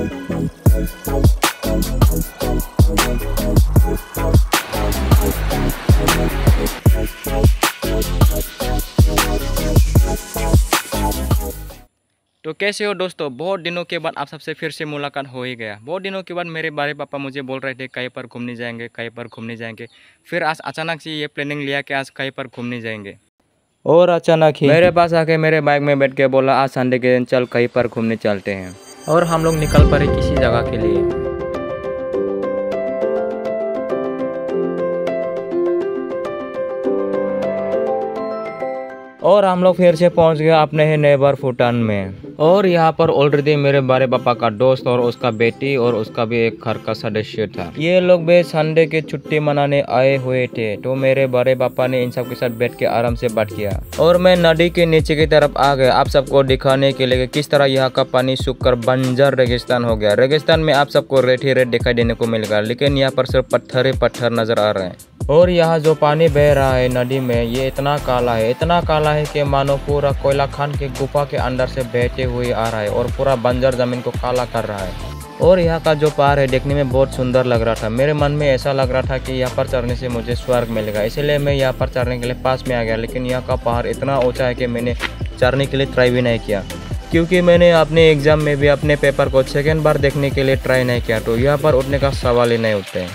तो कैसे हो दोस्तों, बहुत दिनों के बाद आप सबसे फिर से मुलाकात हो ही गया। बहुत दिनों के बाद मेरे बड़े पापा मुझे बोल रहे थे कहीं पर घूमने जाएंगे, कहीं पर घूमने जाएंगे। फिर आज अचानक से ये प्लानिंग लिया कि आज कहीं पर घूमने जाएंगे। और अचानक ही मेरे पास आके मेरे बाइक में बैठ के बोला आज संडे के दिन चल कहीं पर घूमने चलते हैं। और हम लोग निकल पड़े किसी जगह के लिए। और हम लोग फिर से पहुंच गए अपने ही नेबर भूटान में। और यहाँ पर ऑलरेडी मेरे बड़े पापा का दोस्त और उसका बेटी और उसका भी एक घर का सदस्य था। ये लोग भी संडे की छुट्टी मनाने आए हुए थे, तो मेरे बड़े पापा ने इन सब के साथ बैठ के आराम से बात किया। और मैं नदी के नीचे की तरफ आ गया आप सबको दिखाने के लिए किस तरह यहाँ का पानी सूखकर बंजर रेगिस्तान हो गया। रेगिस्तान में आप सबको रेत ही रेत दिखाई देने को मिलेगा, लेकिन यहाँ पर सिर्फ पत्थर ही पत्थर नजर आ रहे हैं। और यहाँ जो पानी बह रहा है नदी में, ये इतना काला है, इतना काला है कि मानो पूरा कोयला खान के गुफा के अंदर से बहते हुए आ रहा है और पूरा बंजर जमीन को काला कर रहा है। और यहाँ का जो पहाड़ है देखने में बहुत सुंदर लग रहा था। मेरे मन में ऐसा लग रहा था कि यहाँ पर चढ़ने से मुझे स्वर्ग मिलेगा, इसलिए मैं यहाँ पर चढ़ने के लिए पास में आ गया। लेकिन यहाँ का पहाड़ इतना ऊंचा है कि मैंने चढ़ने के लिए ट्राई भी नहीं किया, क्योंकि मैंने अपने एग्जाम में भी अपने पेपर को सेकेंड बार देखने के लिए ट्राई नहीं किया, तो यहाँ पर उठने का सवाल ही नहीं उठते हैं।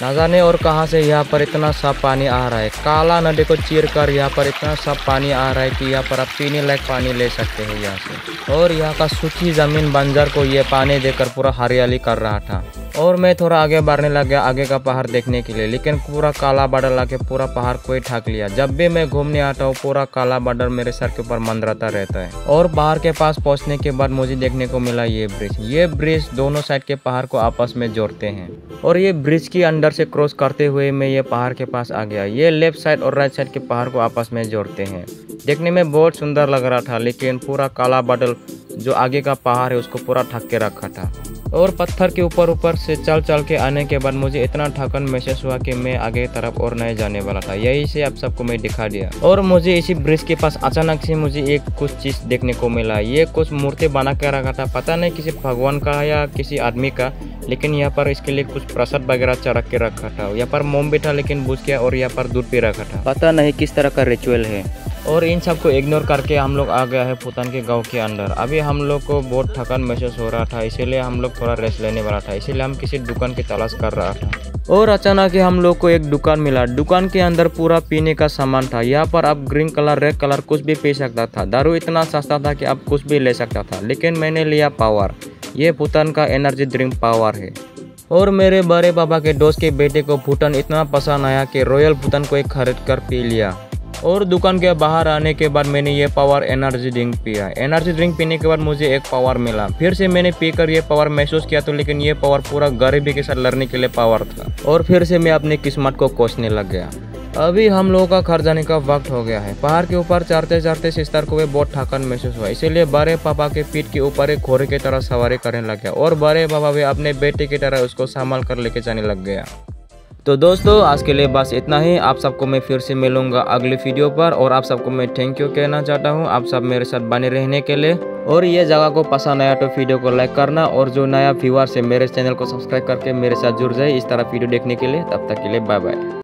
ना जाने और कहाँ से यहाँ पर इतना साफ पानी आ रहा है। काला नदी को चीर कर यहाँ पर इतना साफ पानी आ रहा है कि यहाँ पर आप पीने लायक पानी ले सकते हैं यहाँ से। और यहाँ का सूखी जमीन बंजर को ये पानी देकर पूरा हरियाली कर रहा था। और मैं थोड़ा आगे बढ़ने लग गया आगे का पहाड़ देखने के लिए, लेकिन पूरा काला बादल आके पूरा पहाड़ को ही ढक लिया। जब भी मैं घूमने आता हूँ पूरा काला बादल मेरे सर के ऊपर मंडराता रहता है। और पहाड़ के पास पहुँचने के बाद मुझे देखने को मिला ये ब्रिज। ये ब्रिज दोनों साइड के पहाड़ को आपस में जोड़ते हैं। और ये ब्रिज के अंदर से क्रॉस करते हुए मैं ये पहाड़ के पास आ गया। ये लेफ्ट साइड और राइट साइड के पहाड़ को आपस में जोड़ते हैं। देखने में बहुत सुंदर लग रहा था, लेकिन पूरा काला बादल जो आगे का पहाड़ है उसको पूरा ढक के रखा था। और पत्थर के ऊपर से चल चल के आने के बाद मुझे इतना थकान महसूस हुआ कि मैं आगे तरफ और नहीं जाने वाला था। यही से आप सबको मैं दिखा दिया। और मुझे इसी ब्रिज के पास अचानक से मुझे एक कुछ चीज देखने को मिला। ये कुछ मूर्ति बना के रखा था, पता नहीं किसी भगवान का या किसी आदमी का, लेकिन यहाँ पर इसके लिए कुछ प्रसाद वगैरह चढ़ा के रखा था। यहाँ पर मोम भी था लेकिन बुझ गया, और यहाँ पर दूध भी रखा था। पता नहीं किस तरह का रिचुअल है। और इन सब को इग्नोर करके हम लोग आ गया है भूटान के गांव के अंदर। अभी हम लोग को बहुत थकान महसूस हो रहा था, इसीलिए हम लोग थोड़ा रेस्ट लेने वाला था, इसीलिए हम किसी दुकान की तलाश कर रहा था। और अचानक ही हम लोग को एक दुकान मिला। दुकान के अंदर पूरा पीने का सामान था। यहाँ पर आप ग्रीन कलर रेड कलर कुछ भी पी सकता था। दारू इतना सस्ता था कि आप कुछ भी ले सकता था, लेकिन मैंने लिया पावर। ये भूटान का एनर्जी ड्रिंक पावर है। और मेरे बड़े पापा के दोस्त के बेटे को भूटान इतना पसंद आया कि रॉयल भूटान को एक खरीद कर पी लिया। और दुकान के बाहर आने के बाद मैंने ये पावर एनर्जी ड्रिंक पिया। एनर्जी ड्रिंक पीने के बाद मुझे एक पावर मिला। फिर से मैंने पीकर ये पावर महसूस किया, तो लेकिन ये पावर पूरा गरीबी के साथ लड़ने के लिए पावर था। और फिर से मैं अपनी किस्मत को कोसने लग गया। अभी हम लोगों का घर जाने का वक्त हो गया है। पहाड़ के ऊपर चढ़ते चढ़ते सिस्टर को भी बहुत थकान महसूस हुआ, इसीलिए बड़े पापा के पीठ के ऊपर एक घोड़े की तरह सवारी करने लग गया। और बड़े पापा भी अपने बेटे की तरह उसको संभाल कर लेके जाने लग गया। तो दोस्तों आज के लिए बस इतना ही। आप सबको मैं फिर से मिलूंगा अगली वीडियो पर, और आप सबको मैं थैंक यू कहना चाहता हूं आप सब मेरे साथ बने रहने के लिए। और ये जगह को पसंद आया तो वीडियो को लाइक करना, और जो नया व्यूअर है मेरे चैनल को सब्सक्राइब करके मेरे साथ जुड़ जाए इस तरह वीडियो देखने के लिए। तब तक के लिए बाय बाय।